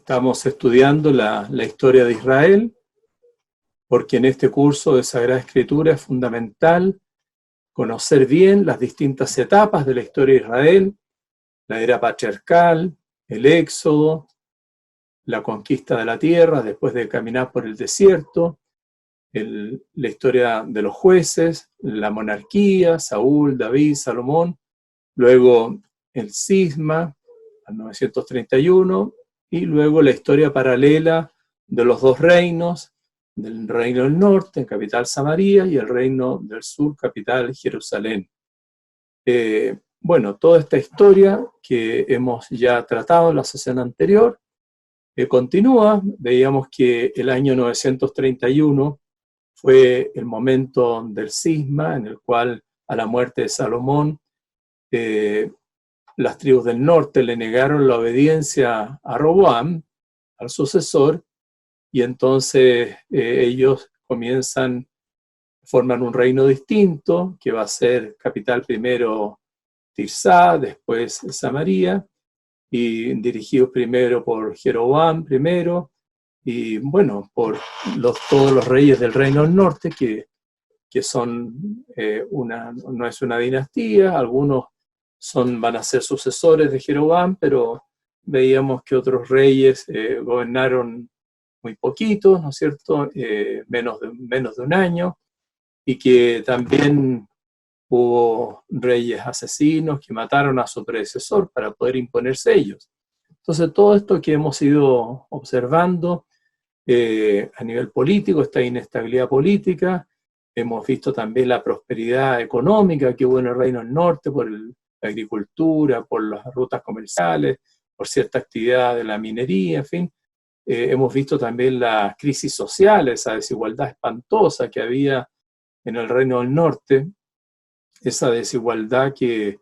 Estamos estudiando la historia de Israel, porque en este curso de Sagrada Escritura es fundamental conocer bien las distintas etapas de la historia de Israel, la era patriarcal, el éxodo, la conquista de la tierra después de caminar por el desierto, la historia de los jueces, la monarquía, Saúl, David, Salomón, luego el cisma, al 931, y luego la historia paralela de los dos reinos, del reino del norte, capital Samaria, y el reino del sur, capital Jerusalén. Bueno, toda esta historia que hemos ya tratado en la sesión anterior continúa. Veíamos que el año 931 fue el momento del cisma, en el cual a la muerte de Salomón, las tribus del norte le negaron la obediencia a Roboam, al sucesor, y entonces ellos forman un reino distinto, que va a ser capital primero Tirsá, después Samaria, y dirigido primero por Jeroboam primero, y bueno, por todos los reyes del reino del norte, que son no es una dinastía, algunos van a ser sucesores de Jeroboam, pero veíamos que otros reyes gobernaron muy poquito, ¿no es cierto?, menos de un año, y que también hubo reyes asesinos que mataron a su predecesor para poder imponerse ellos. Entonces, todo esto que hemos ido observando a nivel político, esta inestabilidad política, hemos visto también la prosperidad económica que hubo en el Reino del Norte por la agricultura, por las rutas comerciales, por cierta actividad de la minería, en fin. Hemos visto también la crisis social, esa desigualdad espantosa que había en el Reino del Norte, esa desigualdad que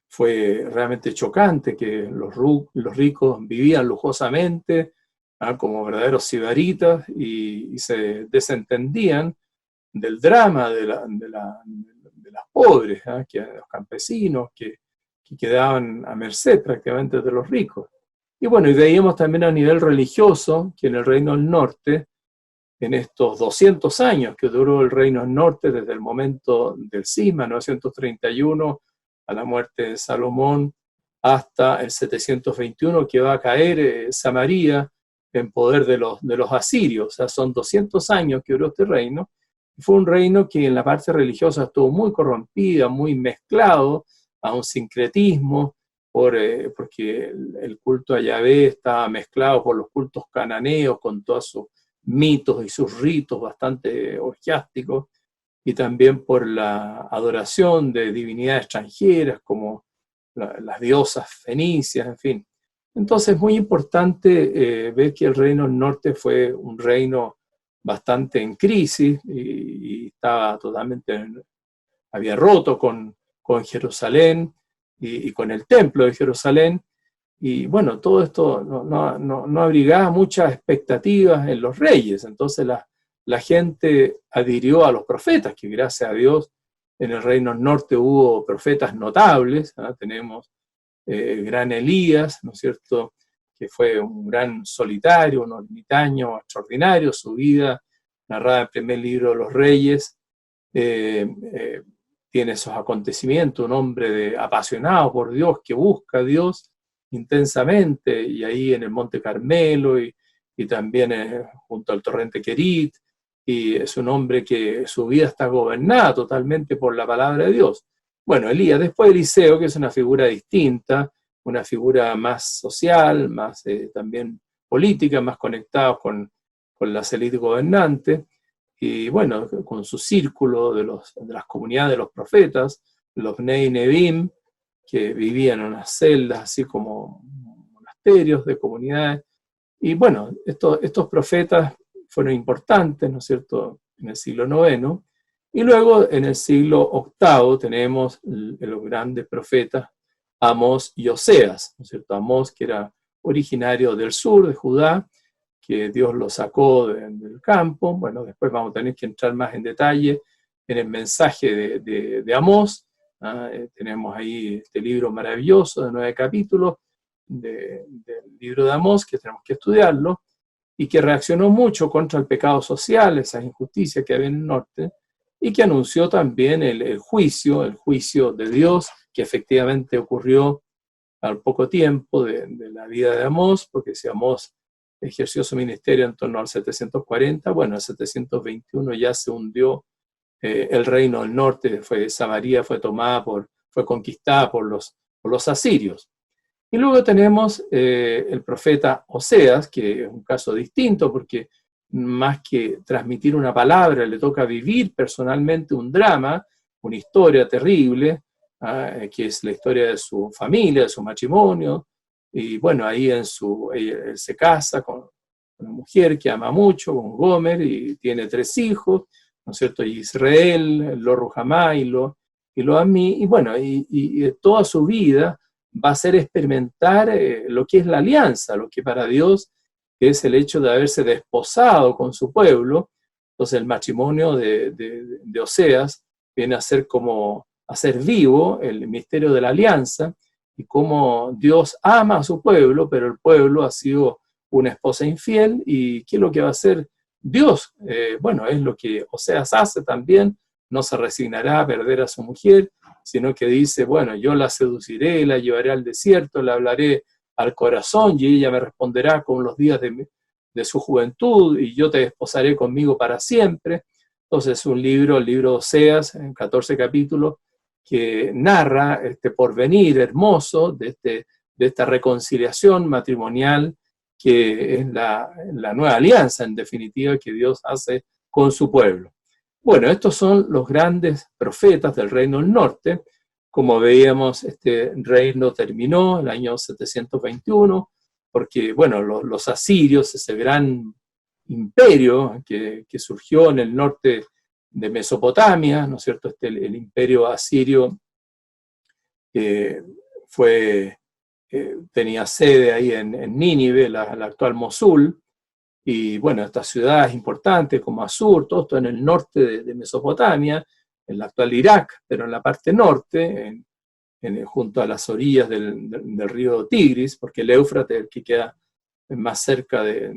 fue realmente chocante, que los ricos vivían lujosamente, como verdaderos sibaritas, y se desentendían del drama de las pobres, que los campesinos que quedaban a merced prácticamente de los ricos. Y bueno, y veíamos también a nivel religioso que en el Reino del Norte, en estos 200 años que duró el Reino del Norte, desde el momento del cisma, 931, a la muerte de Salomón, hasta el 721, que va a caer Samaria en poder de los asirios. O sea, son 200 años que duró este reino. Y fue un reino que en la parte religiosa estuvo muy corrompida, muy mezclado a un sincretismo, porque el culto a Yahvé estaba mezclado por los cultos cananeos, con todos sus mitos y sus ritos bastante orgiásticos, y también por la adoración de divinidades extranjeras, como las diosas fenicias, en fin. Entonces es muy importante ver que el Reino del Norte fue un reino bastante en crisis, y estaba había roto con Jerusalén y con el templo de Jerusalén, y bueno, todo esto no abrigaba muchas expectativas en los reyes. Entonces la gente adhirió a los profetas, que gracias a Dios en el Reino del Norte hubo profetas notables. Tenemos el gran Elías, ¿no es cierto?, que fue un gran solitario, un ermitaño extraordinario. Su vida, narrada en el primer libro de los Reyes, tiene esos acontecimientos, un hombre apasionado por Dios, que busca a Dios intensamente, y ahí en el Monte Carmelo, y también junto al torrente Querit, y es un hombre que su vida está gobernada totalmente por la palabra de Dios. Bueno, Elías, después Eliseo, que es una figura distinta, una figura más social, más también política, más conectada con las élites gobernantes, y bueno, con su círculo de las comunidades de los profetas, los Bnei Nevim, que vivían en unas celdas, así como monasterios de comunidades. Y bueno, estos profetas fueron importantes, ¿no es cierto?, en el siglo IX. Y luego en el siglo VIII tenemos los grandes profetas Amós y Oseas, ¿no es cierto? Amós, que era originario del sur de Judá, que Dios lo sacó del campo. Bueno, después vamos a tener que entrar más en detalle en el mensaje de Amós. Tenemos ahí este libro maravilloso de 9 capítulos, del libro de Amós, que tenemos que estudiarlo, y que reaccionó mucho contra el pecado social, esas injusticias que había en el norte, y que anunció también el juicio de Dios, que efectivamente ocurrió al poco tiempo de la vida de Amós, porque si Amós ejerció su ministerio en torno al 740, bueno, en 721 ya se hundió el reino del norte, Samaria fue conquistada por los asirios. Y luego tenemos el profeta Oseas, que es un caso distinto porque más que transmitir una palabra, le toca vivir personalmente un drama, una historia terrible, que es la historia de su familia, de su matrimonio. Y bueno, ahí él se casa con una mujer que ama mucho, con Gomer, y tiene 3 hijos, ¿no es cierto? Israel, lo Ruhamá y lo Amí, y bueno, y toda su vida va a ser experimentar lo que es la alianza, lo que para Dios es el hecho de haberse desposado con su pueblo. Entonces el matrimonio de Oseas viene a ser como hacer vivo el misterio de la alianza y cómo Dios ama a su pueblo, pero el pueblo ha sido una esposa infiel. ¿Y qué es lo que va a hacer Dios? Bueno, es lo que Oseas hace también, no se resignará a perder a su mujer, sino que dice, bueno, yo la seduciré, la llevaré al desierto, la hablaré al corazón y ella me responderá con los días de su juventud y yo te desposaré conmigo para siempre. Entonces es un libro, el libro de Oseas, en 14 capítulos, que narra este porvenir hermoso de esta reconciliación matrimonial que es la nueva alianza, en definitiva, que Dios hace con su pueblo. Bueno, estos son los grandes profetas del reino del norte. Como veíamos, este reino terminó en el año 721, porque, bueno, los asirios, ese gran imperio que surgió en el norte de Mesopotamia, ¿no es cierto? El imperio asirio tenía sede ahí en Nínive, la actual Mosul, y bueno, estas ciudades importantes como Asur, todo esto en el norte de Mesopotamia, en la actual Irak, pero en la parte norte, junto a las orillas del río Tigris, porque el Éufrates es el que queda más cerca de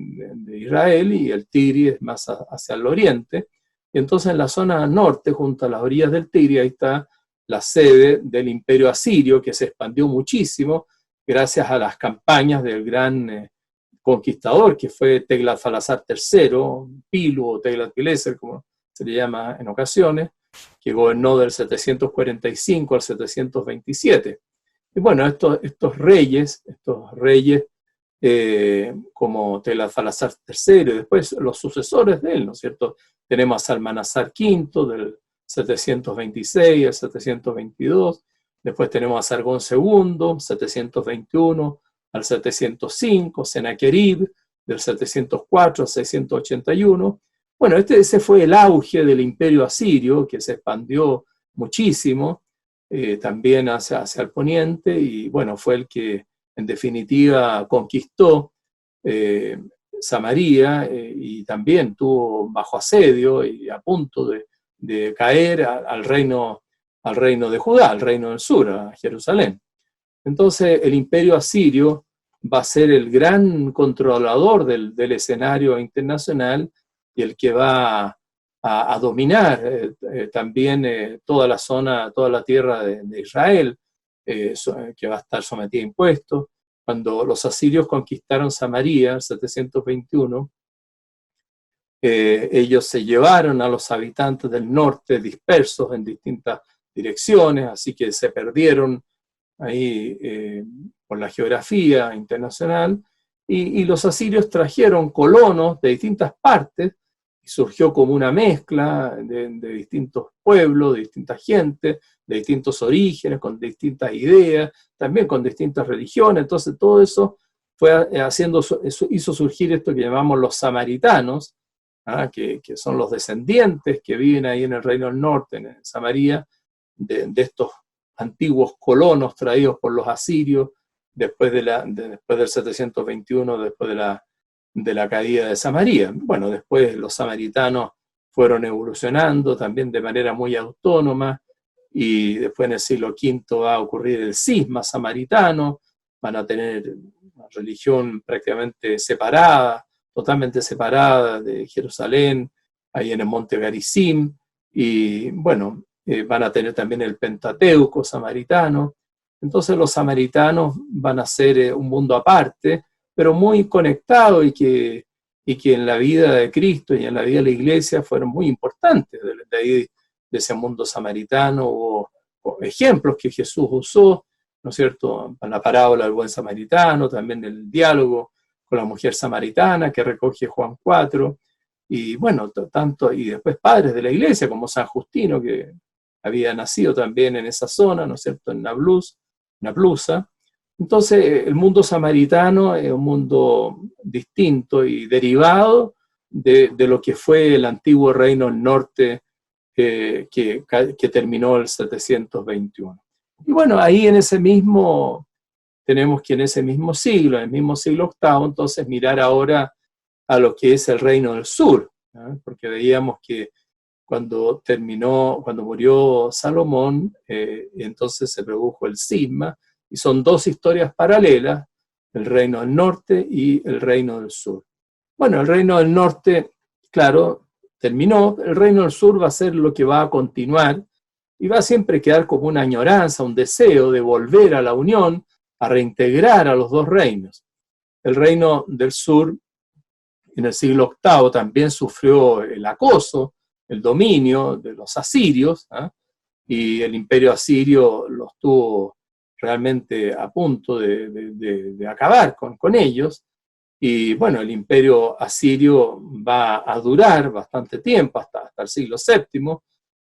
Israel y el Tigris es más hacia el oriente. Y entonces en la zona norte, junto a las orillas del Tigris, ahí está la sede del imperio asirio, que se expandió muchísimo gracias a las campañas del gran conquistador, que fue Teglat-Phalasar III, Pilu o Teglat-Pileser, como se le llama en ocasiones, que gobernó del 745 al 727. Y bueno, estos reyes como Teglat-Phalasar III y después los sucesores de él, ¿no es cierto? Tenemos a Salmanasar V del 726 al 722, después tenemos a Sargón II, 721 al 705, Sennacherib del 704 al 681. Bueno, ese fue el auge del imperio asirio, que se expandió muchísimo, también hacia el poniente, y bueno, fue el que en definitiva conquistó Samaria y también tuvo bajo asedio y a punto de caer al reino de Judá, al reino del sur, a Jerusalén. Entonces el imperio asirio va a ser el gran controlador del escenario internacional y el que va a dominar también toda la zona, toda la tierra de Israel, que va a estar sometida a impuestos. Cuando los asirios conquistaron Samaria en 721, ellos se llevaron a los habitantes del norte dispersos en distintas direcciones, así que se perdieron ahí por la geografía internacional, y los asirios trajeron colonos de distintas partes, y surgió como una mezcla de distintos pueblos, de distintas gentes, de distintos orígenes, con distintas ideas, también con distintas religiones. Entonces todo eso hizo surgir esto que llamamos los samaritanos, que son los descendientes que viven ahí en el reino del norte, en Samaria, de estos antiguos colonos traídos por los asirios después del 721, después de la caída de Samaria. Bueno, después los samaritanos fueron evolucionando también de manera muy autónoma, y después en el siglo V va a ocurrir el cisma samaritano, van a tener una religión prácticamente separada, totalmente separada de Jerusalén, ahí en el monte Garizim, y bueno, van a tener también el Pentateuco samaritano. Entonces los samaritanos van a ser un mundo aparte, pero muy conectado y que en la vida de Cristo y en la vida de la iglesia fueron muy importantes. De ahí, de ese mundo samaritano, hubo ejemplos que Jesús usó, ¿no es cierto? La parábola del buen samaritano, también el diálogo con la mujer samaritana que recoge Juan 4, y bueno, tanto, y después padres de la iglesia como San Justino, que había nacido también en esa zona, ¿no es cierto?, en Naplusa. Entonces, el mundo samaritano es un mundo distinto y derivado de lo que fue el antiguo reino del norte que terminó el 721. Y bueno, ahí tenemos que en ese mismo siglo, en el mismo siglo VIII, entonces mirar ahora a lo que es el reino del sur, ¿no? Porque veíamos que cuando murió Salomón, entonces se produjo el cisma, y son dos historias paralelas, el reino del norte y el reino del sur. Bueno, el reino del norte, claro, terminó, el reino del sur va a ser lo que va a continuar, y va a siempre quedar como una añoranza, un deseo de volver a la unión, a reintegrar a los dos reinos. El reino del sur, en el siglo VIII, también sufrió el acoso, el dominio de los asirios, ¿eh? Y el imperio asirio los tuvo realmente a punto de acabar con ellos. Y bueno, el imperio asirio va a durar bastante tiempo, hasta el siglo VII.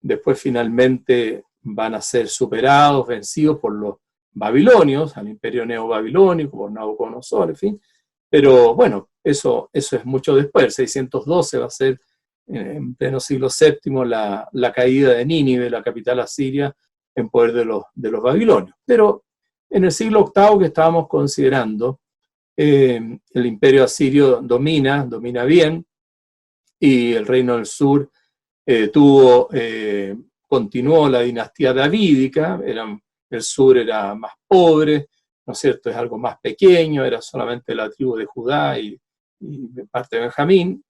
Después finalmente van a ser superados, vencidos por los babilonios, al imperio neobabilónico, por Nabucodonosor, en fin. Pero bueno, eso es mucho después. El 612 va a ser, en pleno siglo VII, la caída de Nínive, la capital asiria, en poder de los babilonios. Pero en el siglo VIII que estábamos considerando, el imperio asirio domina bien, y el reino del sur continuó la dinastía davídica. El sur era más pobre, ¿no es cierto? Es algo más pequeño, era solamente la tribu de Judá y parte de Benjamín,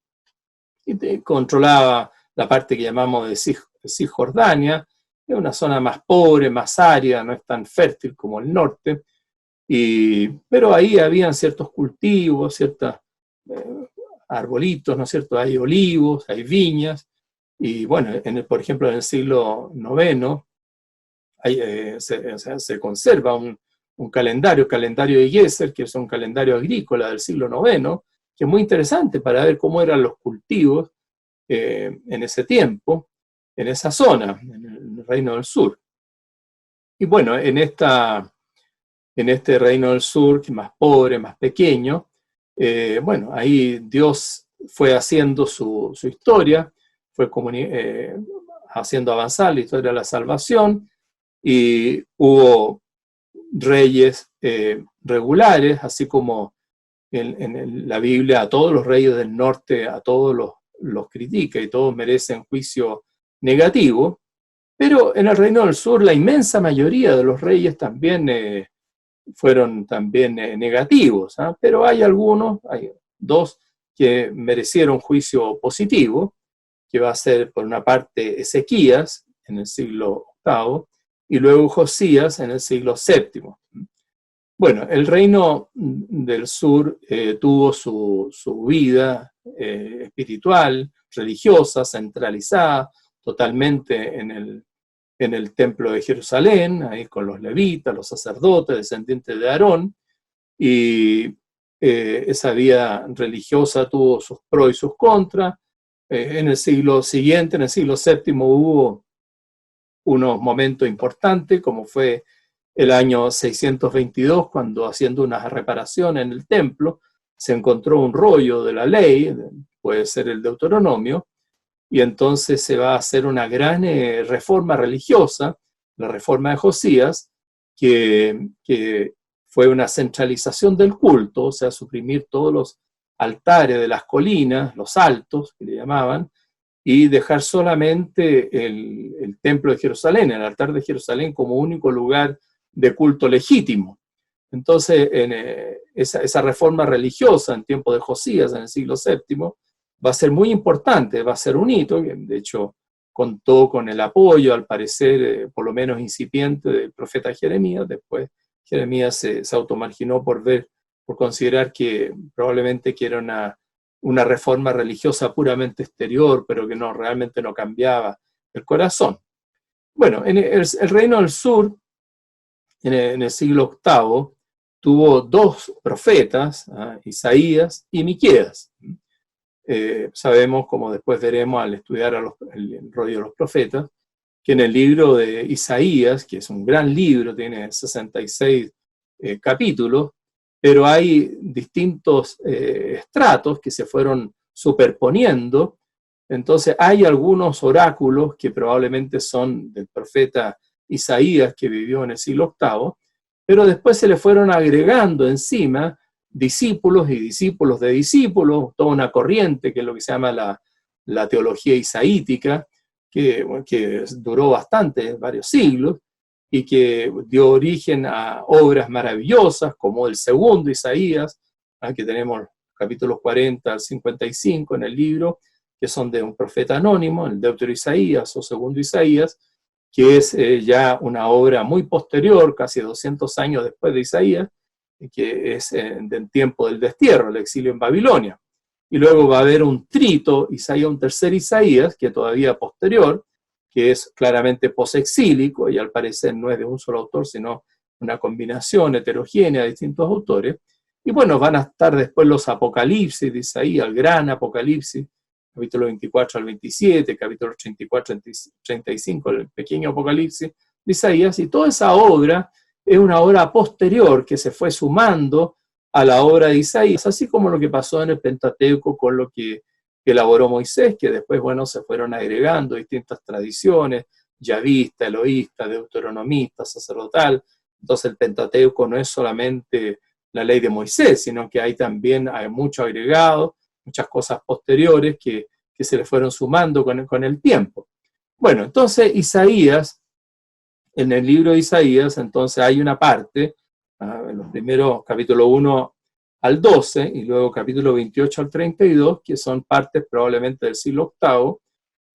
y controlaba la parte que llamamos de Cisjordania, es una zona más pobre, más árida, no es tan fértil como el norte, pero ahí habían ciertos cultivos, ciertos arbolitos, ¿no es cierto? Hay olivos, hay viñas, y bueno, por ejemplo, en el siglo IX se conserva un calendario de Geser, que es un calendario agrícola del siglo IX, que es muy interesante para ver cómo eran los cultivos en ese tiempo, en esa zona, en el Reino del Sur. Y bueno, en este Reino del Sur, que es más pobre, más pequeño, bueno, ahí Dios fue haciendo su historia, fue haciendo avanzar la historia de la salvación, y hubo reyes regulares, así como en la Biblia a todos los reyes del norte, a todos los critica y todos merecen juicio negativo, pero en el Reino del Sur la inmensa mayoría de los reyes también fueron también negativos, ¿eh? Pero hay dos que merecieron juicio positivo, que va a ser por una parte Ezequías en el siglo VIII y luego Josías en el siglo VII. Bueno, el reino del sur tuvo su vida espiritual, religiosa, centralizada totalmente en el templo de Jerusalén, ahí con los levitas, los sacerdotes, descendientes de Aarón, y esa vida religiosa tuvo sus pros y sus contras. En el siglo siguiente, en el siglo VII, hubo unos momentos importantes, como fue el año 622, cuando haciendo unas reparaciones en el templo, se encontró un rollo de la ley, puede ser el Deuteronomio, y entonces se va a hacer una gran reforma religiosa, la reforma de Josías, que fue una centralización del culto, o sea, suprimir todos los altares de las colinas, los altos, que le llamaban, y dejar solamente el templo de Jerusalén, el altar de Jerusalén, como único lugar de culto legítimo. Entonces, esa reforma religiosa en tiempos de Josías, en el siglo VII, va a ser muy importante, va a ser un hito, que de hecho contó con el apoyo, al parecer, por lo menos incipiente, del profeta Jeremías. Después Jeremías se automarginó por considerar que probablemente que era una reforma religiosa puramente exterior, pero que realmente no cambiaba el corazón. Bueno, el reino del sur, en el siglo VIII, tuvo dos profetas, Isaías y Miqueas. Sabemos, como después veremos al estudiar el rollo de los profetas, que en el libro de Isaías, que es un gran libro, tiene 66 capítulos, pero hay distintos estratos que se fueron superponiendo. Entonces hay algunos oráculos que probablemente son del profeta Isaías, que vivió en el siglo VIII, pero después se le fueron agregando encima discípulos y discípulos de discípulos, toda una corriente que es lo que se llama la teología isaítica, que duró bastante, varios siglos, y que dio origen a obras maravillosas como el segundo Isaías, que tenemos capítulos 40 al 55 en el libro, que son de un profeta anónimo, el Deutero Isaías o segundo Isaías, que es ya una obra muy posterior, casi 200 años después de Isaías, que es del tiempo del destierro, el exilio en Babilonia. Y luego va a haber un trito, Isaías, un tercer Isaías, que todavía posterior, que es claramente posexílico, y al parecer no es de un solo autor, sino una combinación heterogénea de distintos autores. Y bueno, van a estar después los apocalipsis de Isaías, el gran apocalipsis, capítulo 24 al 27, capítulo 34 al 35, el pequeño apocalipsis de Isaías, y toda esa obra es una obra posterior que se fue sumando a la obra de Isaías, así como lo que pasó en el Pentateuco con lo que elaboró Moisés, que después, bueno, se fueron agregando distintas tradiciones, yavista, eloísta, deuteronomista, sacerdotal. Entonces el Pentateuco no es solamente la ley de Moisés, sino que hay mucho agregado, muchas cosas posteriores que se le fueron sumando con el tiempo. Bueno, entonces Isaías, en el libro de Isaías, entonces hay una parte, en los primeros capítulo 1 al 12, y luego capítulo 28 al 32, que son partes probablemente del siglo VIII,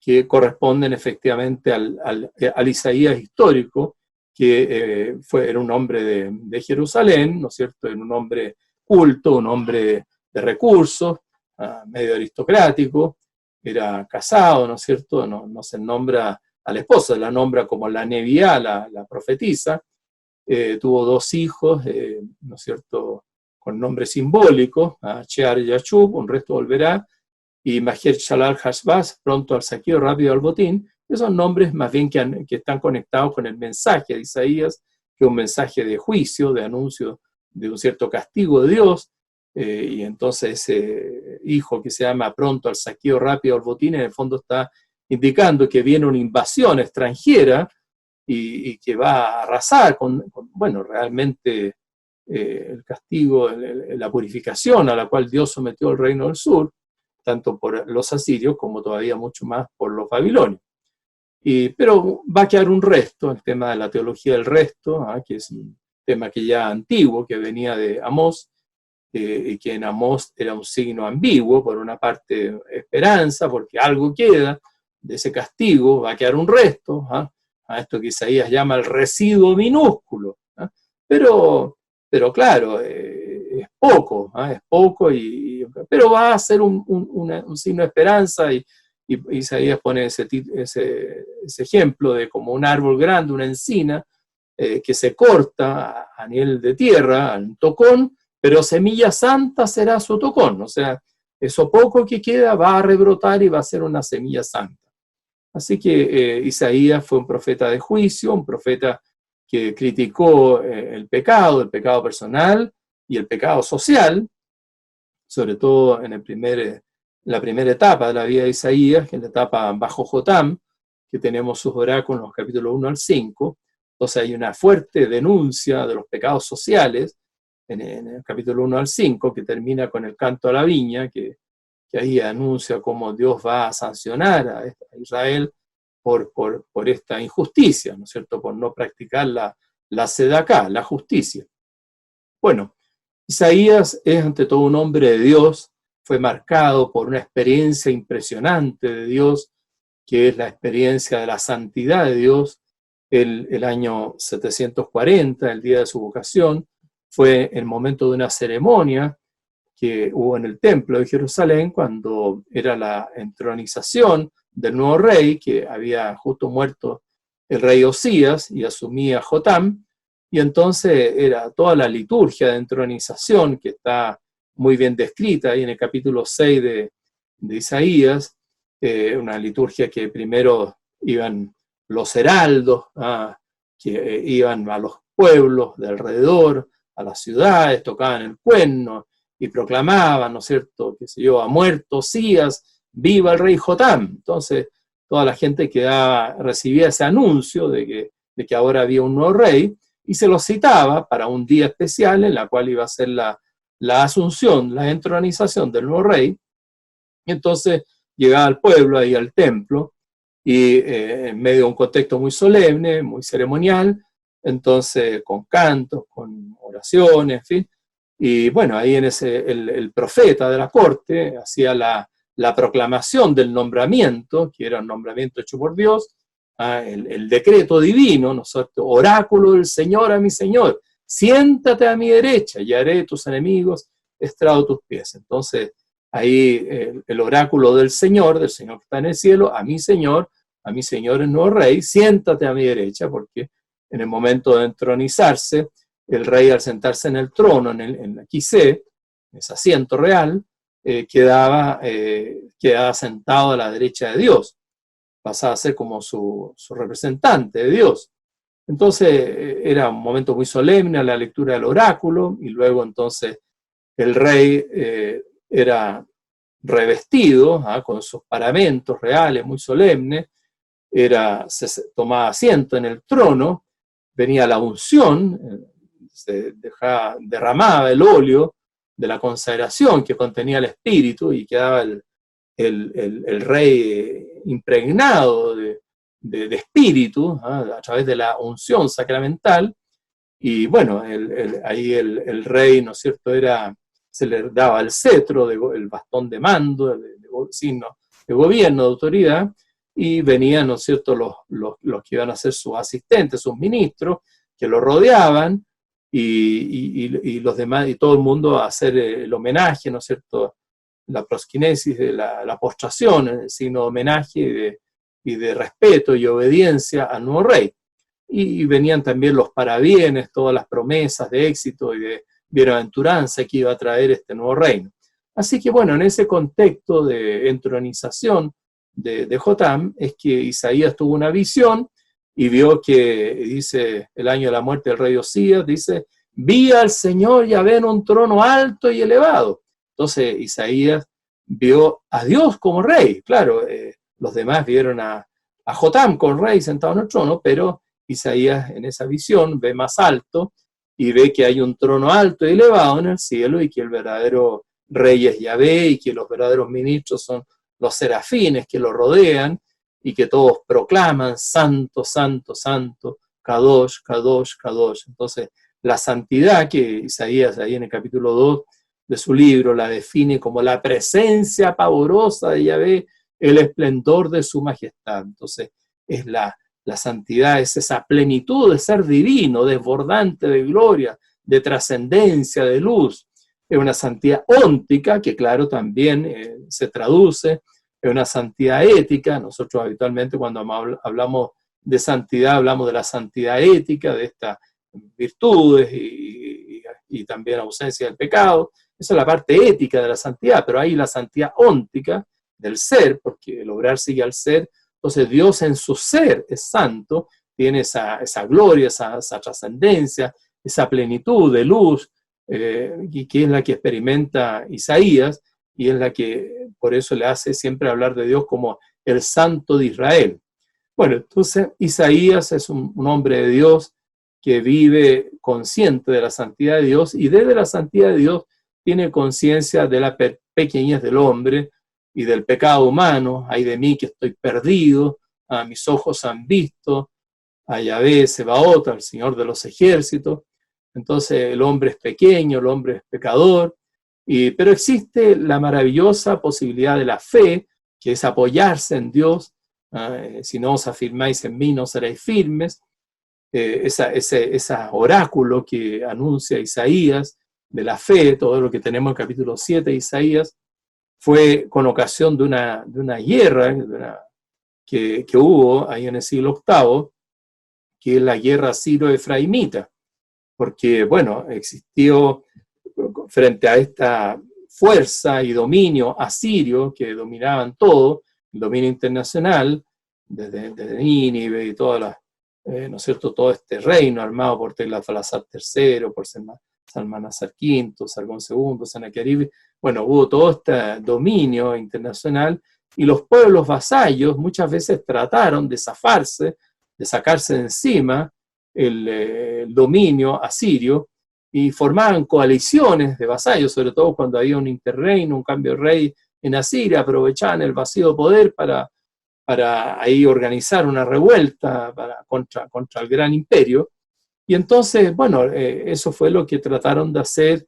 que corresponden efectivamente al Isaías histórico, que era un hombre de Jerusalén, ¿no es cierto? Era un hombre culto, un hombre de recursos, medio aristocrático, era casado, ¿no es cierto? No se nombra a la esposa, la nombra como la Neviá, la profetisa. Tuvo dos hijos, ¿no es cierto?, con nombres simbólicos, Shear Yashub, un resto volverá, y Maher Shalal Hashbaz, pronto al saqueo, rápido al botín, que son nombres más bien que están conectados con el mensaje de Isaías, que es un mensaje de juicio, de anuncio de un cierto castigo de Dios, y entonces ese hijo que se llama pronto al saqueo, rápido al botín, en el fondo está indicando que viene una invasión extranjera y que va a arrasar bueno, realmente el castigo, la purificación a la cual Dios sometió al reino del sur, tanto por los asirios como todavía mucho más por los babilonios. Pero va a quedar un resto, el tema de la teología del resto, que es un tema que ya antiguo, que venía de Amós, y que en Amós era un signo ambiguo, por una parte esperanza, porque algo queda de ese castigo, va a quedar un resto, a esto que Isaías llama el residuo minúsculo, pero claro, es poco, pero va a ser un signo de esperanza, y Isaías pone ese ejemplo de como un árbol grande, una encina, que se corta a nivel de tierra, un tocón, pero semilla santa será su tocón, o sea, eso poco que queda va a rebrotar y va a ser una semilla santa. Así que Isaías fue un profeta de juicio, un profeta que criticó el pecado personal y el pecado social, sobre todo en la primera etapa de la vida de Isaías, que es la etapa bajo Jotam, que tenemos sus oráculos en los capítulos 1 al 5. Entonces hay una fuerte denuncia de los pecados sociales en el capítulo 1 al 5, que termina con el canto a la viña, que ahí anuncia cómo Dios va a sancionar a Israel por esta injusticia, ¿no es cierto?, por no practicar la sedaká, la justicia. Bueno, Isaías es ante todo un hombre de Dios, fue marcado por una experiencia impresionante de Dios, que es la experiencia de la santidad de Dios. El año 740, el día de su vocación, fue el momento de una ceremonia que hubo en el templo de Jerusalén cuando era la entronización del nuevo rey, que había justo muerto el rey Osías y asumía Jotam, y entonces era toda la liturgia de entronización que está muy bien descrita ahí en el capítulo 6 de Isaías, una liturgia que primero iban los heraldos, que iban a los pueblos de alrededor, a las ciudades, tocaban el cuerno y proclamaban, ¿no es cierto?, qué sé yo, ha muerto Osías, viva el rey Jotam. Entonces, toda la gente recibía ese anuncio de que ahora había un nuevo rey, y se lo citaba para un día especial en la cual iba a ser la asunción, la entronización del nuevo rey. Y entonces llegaba al pueblo, ahí al templo, y en medio de un contexto muy solemne, muy ceremonial, entonces con cantos, con oraciones, en fin. Y bueno, ahí el profeta de la corte hacía la proclamación del nombramiento, que era un nombramiento hecho por Dios, el decreto divino, ¿no es cierto? Oráculo del Señor a mi Señor, siéntate a mi derecha y haré de tus enemigos estrado de tus pies. Entonces, ahí el oráculo del Señor que está en el cielo, a mi Señor el nuevo rey, siéntate a mi derecha, porque en el momento de entronizarse, el rey al sentarse en el trono, en la quisé, en ese asiento real, quedaba sentado a la derecha de Dios, pasaba a ser como su representante de Dios. Entonces era un momento muy solemne la lectura del oráculo, y luego entonces el rey era revestido con sus paramentos reales, muy solemnes, se tomaba asiento en el trono, venía la unción, se derramaba el óleo de la consagración que contenía el espíritu, y quedaba el rey impregnado de espíritu a través de la unción sacramental. Y bueno, ahí el rey, ¿no es cierto?, se le daba el cetro, el bastón de mando, signo de gobierno, de autoridad, y venían, ¿no es cierto?, los que iban a ser sus asistentes, sus ministros, que lo rodeaban, y los demás, y todo el mundo a hacer el homenaje, ¿no es cierto?, la prosquinesis, la postración, el signo de homenaje y de respeto y obediencia al nuevo rey. Y venían también los parabienes, todas las promesas de éxito y de bienaventuranza que iba a traer este nuevo reino. Así que bueno, en ese contexto de entronización de Jotam es que Isaías tuvo una visión y vio que, dice, el año de la muerte del rey Osías, dice, vi al Señor Yahvé en un trono alto y elevado. Entonces Isaías vio a Dios como rey. Claro, los demás vieron a Jotam como rey sentado en el trono, pero Isaías en esa visión ve más alto y ve que hay un trono alto y elevado en el cielo, y que el verdadero rey es Yahvé, y que los verdaderos ministros son los serafines que lo rodean, y que todos proclaman santo, santo, santo, Kadosh, Kadosh, Kadosh. Entonces la santidad que Isaías ahí en el capítulo 2 de su libro la define como la presencia pavorosa de Yahvé, el esplendor de su majestad. Entonces es la santidad, es esa plenitud de ser divino, desbordante de gloria, de trascendencia, de luz. Es una santidad óntica que, claro, también se traduce en una santidad ética. Nosotros habitualmente cuando hablamos de santidad, hablamos de la santidad ética, de estas virtudes y también ausencia del pecado. Esa es la parte ética de la santidad, pero hay la santidad óntica del ser, porque el obrar sigue al ser. Entonces Dios en su ser es santo, tiene esa gloria, esa trascendencia, esa plenitud de luz, y que es la que experimenta Isaías, y es la que por eso le hace siempre hablar de Dios como el Santo de Israel. Bueno, entonces Isaías es un hombre de Dios que vive consciente de la santidad de Dios, y desde la santidad de Dios tiene conciencia de la pequeñez del hombre y del pecado humano. Ay de mí que estoy perdido, a mis ojos han visto a Yahvé Sebaot, al Señor de los ejércitos. entonces el hombre es pequeño, el hombre es pecador, pero existe la maravillosa posibilidad de la fe, que es apoyarse en Dios. Si no os afirmáis en mí, no seréis firmes. Ese oráculo que anuncia Isaías de la fe, todo lo que tenemos en el capítulo 7 de Isaías, fue con ocasión de una guerra que hubo ahí en el siglo VIII, que es la guerra siro-efraimita, porque, bueno, existió frente a esta fuerza y dominio asirio que dominaban todo, el dominio internacional, desde Nínive y todas las, ¿no es cierto?, todo este reino armado por Tiglat-Pileser III, por Salmanasar V, Sargón II, Sennacherib. Bueno, hubo todo este dominio internacional y los pueblos vasallos muchas veces trataron de zafarse, de sacarse de encima el dominio asirio y formaban coaliciones de vasallos, sobre todo cuando había un interreino, un cambio de rey en Asiria, aprovechaban el vacío de poder para ahí organizar una revuelta contra el gran imperio. Y entonces, bueno, eso fue lo que trataron de hacer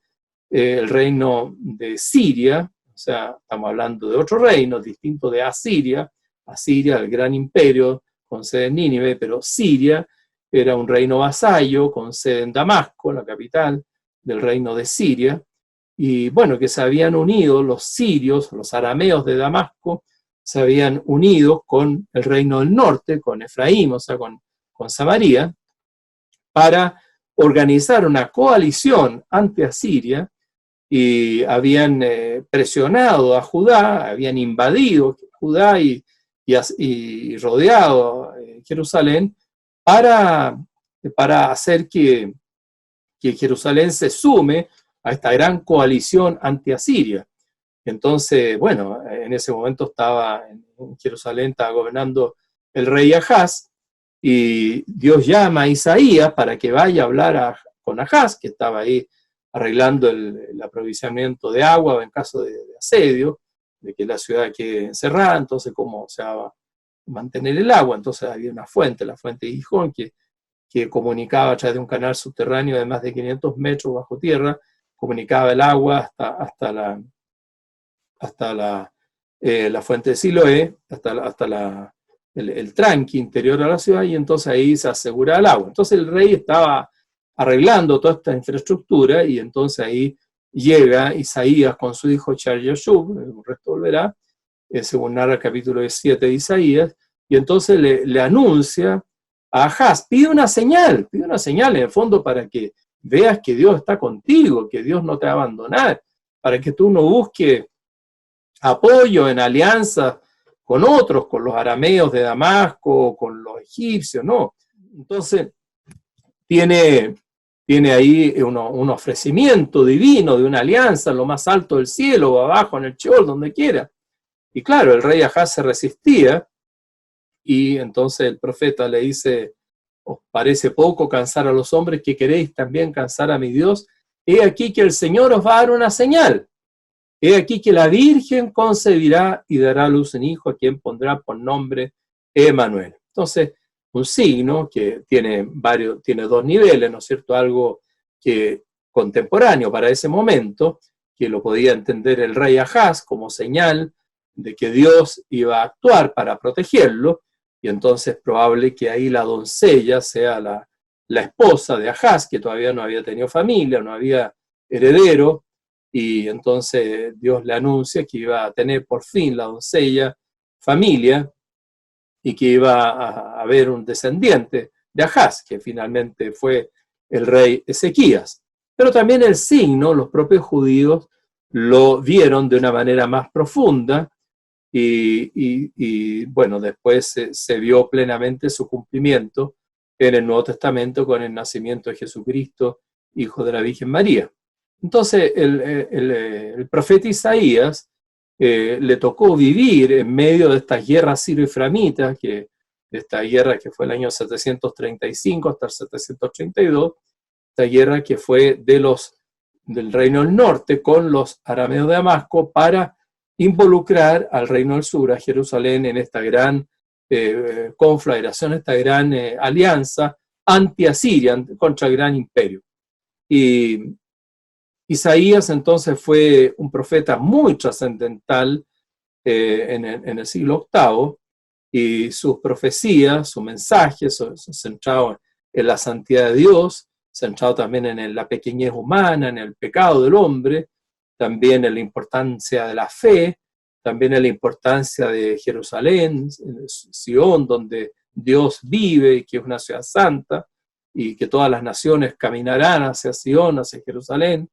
el reino de Siria, o sea, estamos hablando de otro reino distinto de Asiria, el gran imperio con sede en Nínive, pero Siria era un reino vasallo con sede en Damasco, la capital del reino de Siria, y bueno, que se habían unido los sirios, los arameos de Damasco, se habían unido con el reino del norte, con Efraín, o sea, con Samaria, para organizar una coalición ante Asiria, y habían presionado a Judá, habían invadido Judá y rodeado Jerusalén para hacer que Jerusalén se sume a esta gran coalición anti-asiria. Entonces, bueno, en ese momento en Jerusalén estaba gobernando el rey Ahaz, y Dios llama a Isaías para que vaya a hablar con Ahaz, que estaba ahí arreglando el aprovisionamiento de agua en caso de asedio, de que la ciudad quede encerrada. Entonces cómo se va a mantener el agua. Entonces había una fuente, la fuente de Gijón, que comunicaba a través de un canal subterráneo de más de 500 metros bajo tierra, comunicaba el agua hasta la fuente de Siloé, hasta el tranque interior a la ciudad, y entonces ahí se asegura el agua. Entonces el rey estaba arreglando toda esta infraestructura, y entonces ahí llega Isaías con su hijo Char-Yashub, el resto volverá, según narra el capítulo 7 de Isaías, y entonces le anuncia a Ahaz, pide una señal en el fondo para que veas que Dios está contigo, que Dios no te va a abandonar, para que tú no busques apoyo en alianza con otros, con los arameos de Damasco, con los egipcios, no. Entonces tiene ahí un ofrecimiento divino de una alianza en lo más alto del cielo o abajo en el Sheol, donde quiera. Y claro, el rey Ahaz se resistía, y entonces el profeta le dice: ¿os parece poco cansar a los hombres, que queréis también cansar a mi Dios? He aquí que el Señor os va a dar una señal. He aquí que la Virgen concebirá y dará a luz un hijo, a quien pondrá por nombre Emmanuel. Entonces, un signo que tiene dos niveles, ¿no es cierto? Algo que contemporáneo para ese momento, que lo podía entender el rey Ahaz como señal de que Dios iba a actuar para protegerlo, y entonces es probable que ahí la doncella sea la esposa de Ahaz, que todavía no había tenido familia, no había heredero, y entonces Dios le anuncia que iba a tener por fin la doncella familia, y que iba a haber un descendiente de Ahaz, que finalmente fue el rey Ezequías. Pero también el signo, los propios judíos lo vieron de una manera más profunda, y bueno, después se vio plenamente su cumplimiento en el Nuevo Testamento con el nacimiento de Jesucristo, hijo de la Virgen María. Entonces el profeta Isaías le tocó vivir en medio de estas guerras siro-eframitas, esta guerra que fue el año 735 hasta el 732, esta guerra que fue del reino del norte con los arameos de Damasco, para involucrar al reino del sur, a Jerusalén, en esta gran conflagración, esta gran alianza anti-asiria contra el gran imperio. Y Isaías entonces fue un profeta muy trascendental en el siglo VIII, y sus profecías, su mensaje, centrado en la santidad de Dios, centrado también en la pequeñez humana, en el pecado del hombre, también en la importancia de la fe, también en la importancia de Jerusalén, Sion, donde Dios vive y que es una ciudad santa, y que todas las naciones caminarán hacia Sion, hacia Jerusalén,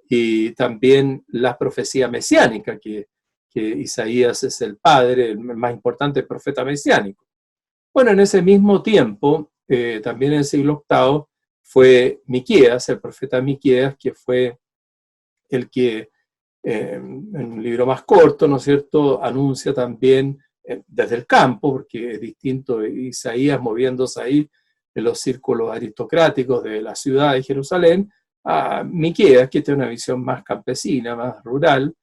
y también la profecía mesiánica, que Isaías es el padre, el más importante profeta mesiánico. Bueno, en ese mismo tiempo, también en el siglo VIII, fue Miqueas, el profeta Miqueas, que fue el que, en un libro más corto, ¿no es cierto?, anuncia también desde el campo, porque es distinto de Isaías moviéndose ahí en los círculos aristocráticos de la ciudad de Jerusalén, a Miqueas, que tiene una visión más campesina, más rural,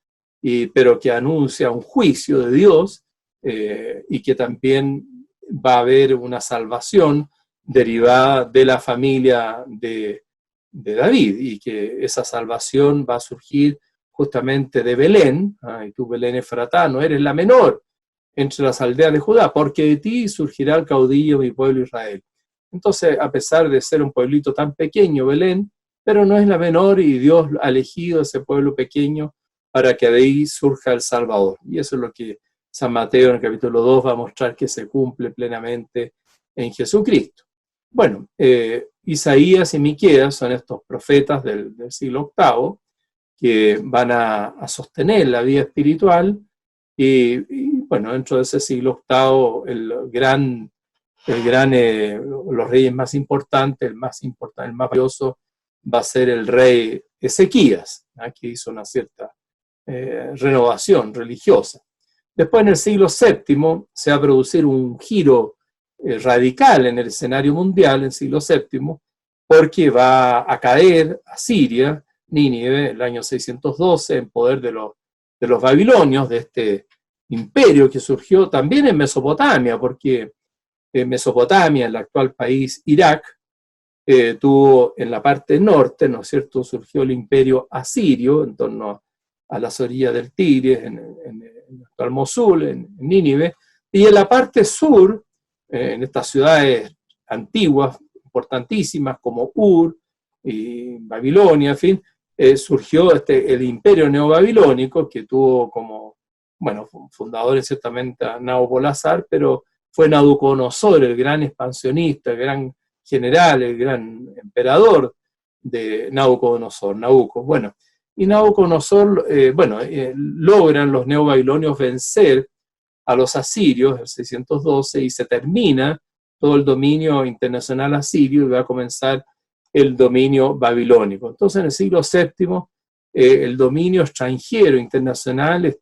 pero que anuncia un juicio de Dios, y que también va a haber una salvación derivada de la familia de David, y que esa salvación va a surgir justamente de Belén, y tú, Belén Efratá, no eres la menor entre las aldeas de Judá, porque de ti surgirá el caudillo, mi pueblo Israel. Entonces, a pesar de ser un pueblito tan pequeño, Belén, pero no es la menor, y Dios ha elegido ese pueblo pequeño para que de ahí surja el Salvador. Y eso es lo que San Mateo en el capítulo 2 va a mostrar que se cumple plenamente en Jesucristo. Bueno, Isaías y Miqueas son estos profetas del siglo VIII que van a sostener la vida espiritual, y bueno, dentro de ese siglo VIII, los reyes más importantes, el más valioso, va a ser el rey Ezequías, que hizo una cierta renovación religiosa. Después, en el siglo VII, se va a producir un giro radical en el escenario mundial, en el siglo VII, porque va a caer Asiria, Nínive, el año 612, en poder de los babilonios, de este imperio que surgió también en Mesopotamia, porque en Mesopotamia, el actual país Irak, tuvo en la parte norte, ¿no es cierto?, surgió el imperio asirio en torno a las orillas del Tigris, en el actual Mosul, en Nínive, y en la parte sur, en estas ciudades antiguas, importantísimas como Ur y Babilonia, en fin, surgió el imperio neobabilónico, que tuvo como, bueno, fundadores ciertamente a Nabopolassar, pero fue Nabucodonosor, el gran expansionista, el gran general, el gran emperador de Nabucodonosor, Nabucco. Bueno, y Nabucodonosor, logran los neobabilonios vencer a los asirios en 612, y se termina todo el dominio internacional asirio, y va a comenzar el dominio babilónico. Entonces, en el siglo VII, el dominio extranjero internacional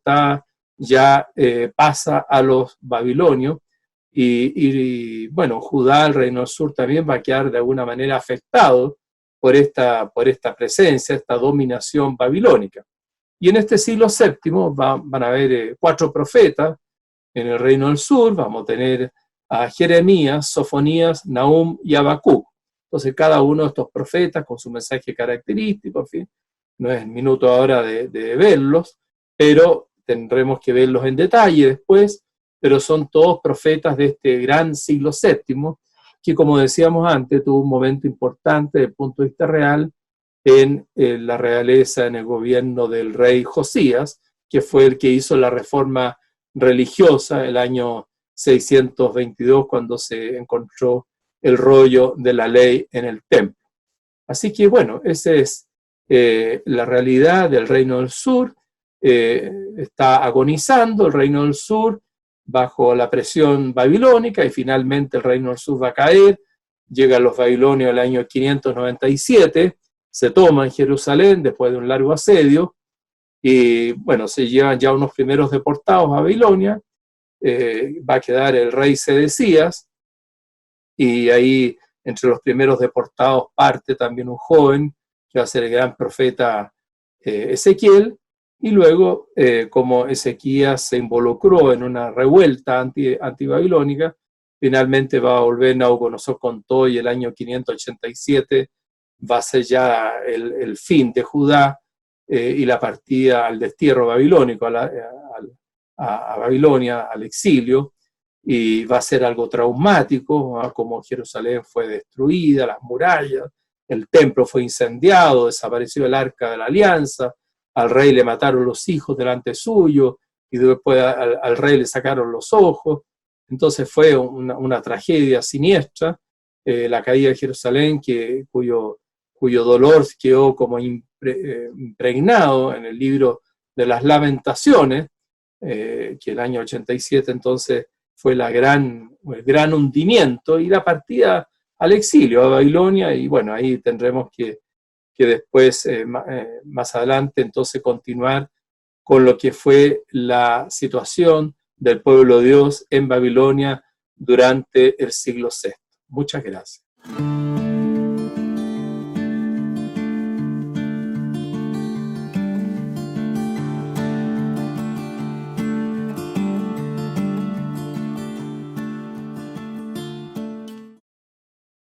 pasa a los babilonios, y bueno, Judá, el reino del sur, también va a quedar de alguna manera afectado por esta presencia, esta dominación babilónica. Y en este siglo VII van a haber 4 profetas en el reino del sur. Vamos a tener a Jeremías, Sofonías, Nahum y Habacuc. Entonces, cada uno de estos profetas con su mensaje característico, en fin, no es el minuto ahora de verlos, pero tendremos que verlos en detalle después, pero son todos profetas de este gran siglo VII, que, como decíamos antes, tuvo un momento importante desde el punto de vista real en la realeza, en el gobierno del rey Josías, que fue el que hizo la reforma religiosa el año 622, cuando se encontró el rollo de la ley en el templo. Así que, bueno, esa es la realidad del reino del sur. Está agonizando el reino del sur bajo la presión babilónica, y finalmente el reino del sur va a caer. Llegan los babilonios el año 597, se toman Jerusalén después de un largo asedio, y bueno, se llevan ya unos primeros deportados a Babilonia. Va a quedar el rey Sedecías, y ahí entre los primeros deportados parte también un joven que va a ser el gran profeta Ezequiel. Y luego, como Ezequías se involucró en una revuelta antibabilónica, finalmente va a volver Nabucodonosor con todo, y el año 587 va a ser ya el fin de Judá y la partida al destierro babilónico, a Babilonia, al exilio, y va a ser algo traumático, ¿no? Como Jerusalén fue destruida, las murallas, el templo fue incendiado, desapareció el arca de la alianza, al rey le mataron los hijos delante suyo, y después al rey le sacaron los ojos. Entonces fue una tragedia siniestra, la caída de Jerusalén, cuyo dolor quedó como impregnado en el libro de las Lamentaciones, que el año 87 entonces fue el gran hundimiento y la partida al exilio, a Babilonia, y bueno, ahí tendremos que después, más adelante, entonces continuar con lo que fue la situación del pueblo de Dios en Babilonia durante el siglo VI. Muchas gracias.